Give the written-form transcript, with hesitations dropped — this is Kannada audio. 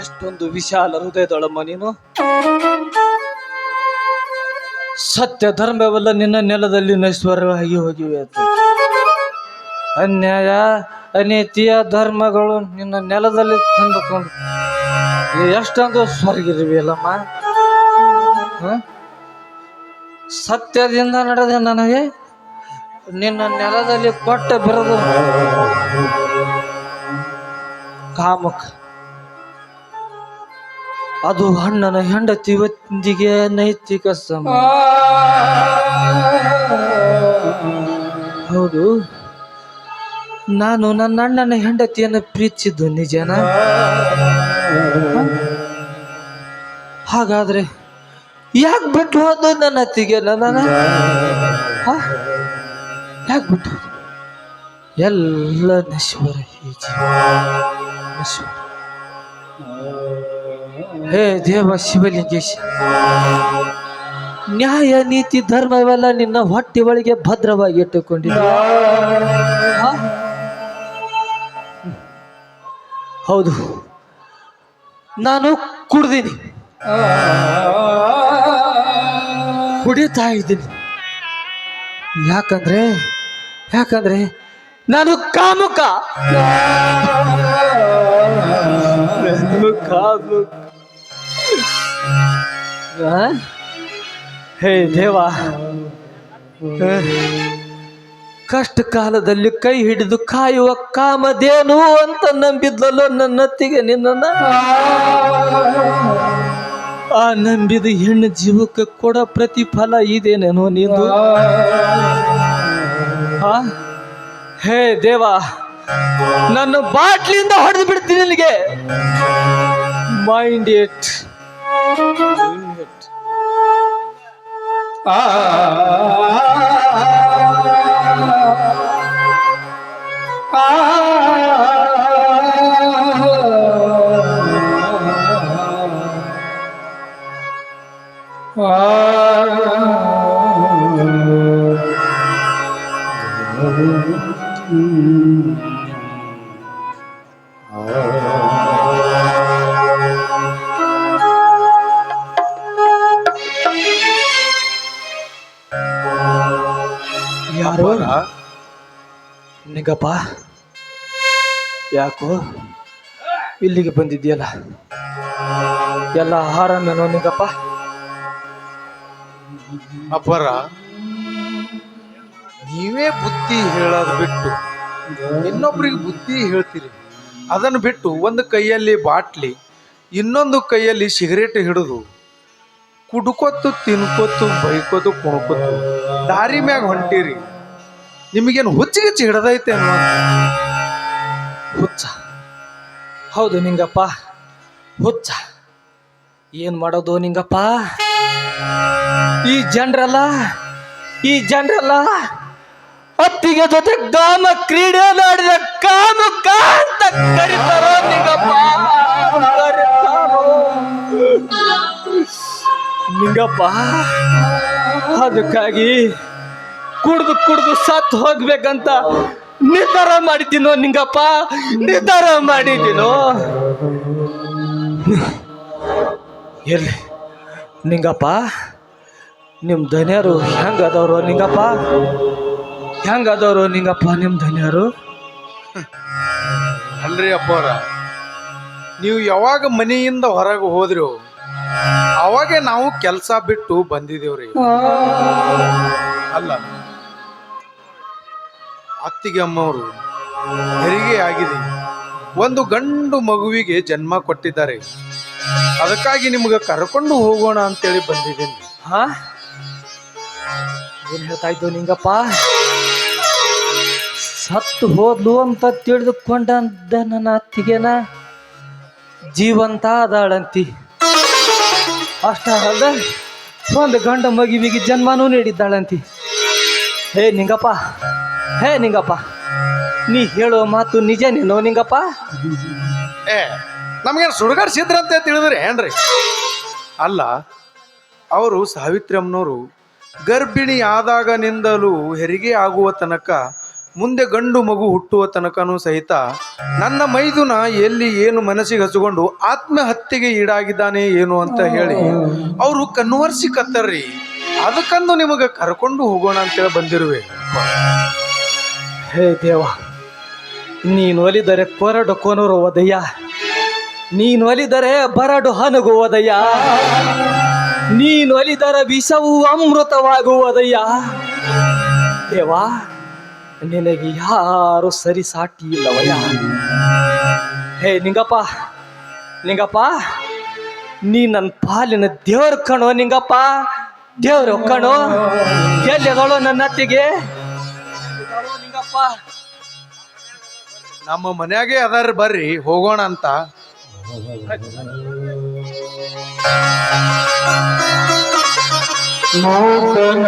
ಎಷ್ಟೊಂದು ವಿಶಾಲ ಹೃದಯದೊಳಮ್ಮ ನೀನು. ಸತ್ಯ ಧರ್ಮವೆಲ್ಲ ನಿನ್ನ ನೆಲದಲ್ಲಿ ನೈಶ್ವರ್ಯವಾಗಿ ಹೋಗಿವೆ. ಅನ್ಯಾಯ ಅನೀತಿಯ ಧರ್ಮಗಳು ನಿನ್ನ ನೆಲದಲ್ಲಿ ತಂದುಕೊಂಡು ಎಷ್ಟೊಂದು ಸ್ವರ್ಗಿರುವಿಲ್ಲಮ್ಮ. ಸತ್ಯದಿಂದ ನಡೆದ ನನಗೆ ನಿನ್ನ ನೆಲದಲ್ಲಿ ಕೊಟ್ಟ ಬಿರದು ಕಾಮುಕ. ಅದು ಅಣ್ಣನ ಹೆಂಡತಿ ಹೊತ್ತಿಗೆ ನೈತಿಕ ಸಮ. ಹೌದು, ನಾನು ನನ್ನ ಅಣ್ಣನ ಹೆಂಡತಿಯನ್ನು ಪ್ರೀತಿಸಿದ್ದು ನಿಜನ? ಹಾಗಾದ್ರೆ ಯಾಕೆ ಬಿಟ್ಟು ಹೋದ ನನ್ನ ಅತ್ತಿಗೆ? ನನ್ನ ಯಾಕೆ ಬಿಟ್ಟು ಹೋದ? ಎಲ್ಲ ನಶ್ವರ ನಶ್ವರ. ಹೇ ದೇವ ಶಿವಲಿಂಗೇಶ, ನ್ಯಾಯ ನೀತಿ ಧರ್ಮವೆಲ್ಲ ನಿನ್ನ ಹೊಟ್ಟೆ ಒಳಗೆ ಭದ್ರವಾಗಿ ಇಟ್ಟುಕೊಂಡಿದ್ದೆ. ಹೌದು, ನಾನು ಕುಡ್ದೀನಿ, ಕುಡಿತಾ ಇದ್ದೀನಿ. ಯಾಕಂದ್ರೆ ನಾನು ಕಾಮುಕ. ಹೇ ದೇವ, ಕಷ್ಟ ಕಾಲದಲ್ಲಿ ಕೈ ಹಿಡಿದು ಕಾಯುವ ಕಾಮಧೇನು ಅಂತ ನಂಬಿದ್ಲಲ್ಲೋ ನನ್ನತ್ತಿಗೆ ನಿನ್ನ. ಆ ನಂಬಿದ ಹೆಣ್ಣು ಜೀವಕ್ಕೆ ಕೊಡೋ ಪ್ರತಿಫಲ ಇದೇನೇನೋ ನೀನು. ಹೇ ದೇವ, ನನ್ನ ಬಾಟ್ಲಿಂದ ಹೊಡೆದು ಬಿಡ್ತೀನಿ ನಿನಗೆ. Mind it. ಯಾರು ನಿಂಗಪ್ಪ? ಯಾಕೋ ಇಲ್ಲಿಗೆ ಬಂದಿದ್ಯಲ್ಲ? ಎಲ್ಲ ಆರಾಮೇನೋ ನಿಂಗಪ್ಪ? ಅಬ್ಬರ, ನೀವೇ ಬುದ್ಧಿ ಹೇಳೋದು ಬಿಟ್ಟು ಇನ್ನೊಬ್ರಿಗೆ ಬುದ್ಧಿ ಹೇಳ್ತೀರಿ. ಅದನ್ನು ಬಿಟ್ಟು ಒಂದು ಕೈಯಲ್ಲಿ ಬಾಟ್ಲಿ, ಇನ್ನೊಂದು ಕೈಯಲ್ಲಿ ಸಿಗರೇಟ್ ಹಿಡಿದು ಕುಡ್ಕೊತ್ತು ತಿನ್ಕೊತ್ತು ಬೈಕೋತು ಕುಣ್ಕೊತ್ತು ದಾರಿ ಮ್ಯಾಗ ಹೊಂಟೀರಿ. ನಿಮಗೇನು ಹುಚ್ಚಿಗಿಚ್ಚಿ ಹಿಡ್ದೈತೆ ಅನ್ನೋ? ಹುಚ್ಚ? ಹೌದು ನಿಂಗಪ್ಪ, ಹುಚ್ಚ. ಏನ್ ಮಾಡೋದು ನಿಂಗಪ್ಪ? ಈ ಜನರೆಲ್ಲ ಅತ್ತಿಗೆ ಜೊತೆ ಗಾಮ ಕ್ರೀಡೆ ಆಡಿದ ಕಾಮುಕ ಅಂತ ಕರೀತಾರೋ ನಿಂಗಪ್ಪ? ನಿಂಗಪ್ಪ, ಅದಕ್ಕಾಗಿ ಕುಡ್ದು ಸತ್ತು ಹೋಗ್ಬೇಕಂತ ನಿರ್ಧಾರ ಮಾಡಿದ್ದೀನೋ ನಿಂಗಪ್ಪ, ನಿರ್ಧಾರ ಮಾಡಿದ್ದೀನೋ. ಎಲ್ಲಿ ನಿಂಗಪ್ಪ, ನಿಮ್ಮ ಧನ್ಯರು ಹೆಂಗದವರು ನಿಂಗಪ್ಪ? ಹೆಂಗದವರು ನಿಂಗಪ್ಪ ನಿಮ್ಮ ಧನ್ಯರು? ಅಲ್ರಿ ಅಪ್ಪವ್ರ, ನೀವು ಯಾವಾಗ ಮನೆಯಿಂದ ಹೊರಗೆ ಹೋದ್ರಿ ಅವಾಗೆ ನಾವು ಕೆಲಸ ಬಿಟ್ಟು ಬಂದಿದ್ದೇವ್ರಿ. ಅಲ್ಲ, ಅತ್ತಿಗೆ ಅಮ್ಮವರು ಹೆರಿಗೆ ಆಗಿದೆ, ಒಂದು ಗಂಡು ಮಗುವಿಗೆ ಜನ್ಮ ಕೊಟ್ಟಿದ್ದಾರೆ. ಅದಕ್ಕಾಗಿ ನಿಮ್ಗೆ ಕರ್ಕೊಂಡು ಹೋಗೋಣ ಅಂತೇಳಿ ಬಂದಿದ್ದೀನಿ. ಏನ್ ಹೇಳ್ತಾ ಇದ್ದು ನಿಂಗಪ್ಪ? ಸತ್ತು ಹೋದ್ಲು ಅಂತ ತಿಳಿದುಕೊಂಡಂದ ನನ್ನ ಅತ್ತಿಗೆನ ಜೀವಂತ ಅದಾಳಂತಿ. ಅಷ್ಟ ಅಲ್ಲ, ಒಂದು ಗಂಡ ಮಗುವಿಗೆ ಜನ್ಮನೂ ನೀಡಿದ್ದಾಳಂತಿ. ಹೇ ನಿಂಗಪ್ಪ, ನೀ ಹೇಳೋ ಮಾತು ನಿಜನೇನೋ ನಿಂಗಪ್ಪ? ನಮಗೇನು ಸುಡುಗಾಡ್ ಸಿದ್ರ ಅಂತ ತಿಳಿದ್ರಿ ಏನ್ರಿ? ಅಲ್ಲ, ಅವರು ಸಾವಿತ್ರಮ್ಮನವರು ಗರ್ಭಿಣಿ ಆದಾಗನಿಂದಲೂ ಹೆರಿಗೆ ಆಗುವ ತನಕ, ಮುಂದೆ ಗಂಡು ಮಗು ಹುಟ್ಟುವ ತನಕನೂ ಸಹಿತ ನನ್ನ ಮೈದುನ ಎಲ್ಲಿ ಏನು ಮನಸ್ಸಿಗೆ ಹಚ್ಚಿಕೊಂಡು ಆತ್ಮಹತ್ಯೆಗೆ ಈಡಾಗಿದ್ದಾನೆ ಏನು ಅಂತ ಹೇಳಿ ಅವರು ಕನ್ವರ್ಸಿ ಕತ್ತರ್ರಿ. ಅದಕ್ಕಂದು ನಿಮಗೆ ಕರ್ಕೊಂಡು ಹೋಗೋಣ ಅಂತೇಳಿ ಬಂದಿರುವೆ. ಹೇ ದೇವ, ನೀನು ಒಲಿದರೆ ಕೊರಡು ಕೊನುರುವುದಯ್ಯ, ನೀನು ಒಲಿದರೆ ಬರಡು ಹನಗುವುದಯ್ಯ, ನೀನು ಒಲಿದರೆ ವಿಷವು ಅಮೃತವಾಗುವುದಯ್ಯ. ದೇವಾ, ನಿನಗೆ ಯಾರು ಸರಿ ಸಾಟಿ ಇಲ್ಲವಯ್ಯ. ಹೇ ನಿಂಗಪ್ಪ, ನೀ ನನ್ನ ಪಾಲಿನ ದೇವ್ರ ಕಣೋ ನಿಂಗಪ್ಪ, ದೇವ್ರ ಕಣೋ. ಎಲ್ಲಿದಳೋ ನನ್ನ ಅತ್ತಿಗೆ? ನಿಂಗಪ್ಪ, ನಮ್ಮ ಮನ್ಯಾಗೆ ಅದಾರ, ಬರ್ರಿ ಹೋಗೋಣ ಅಂತ. ನೂತನ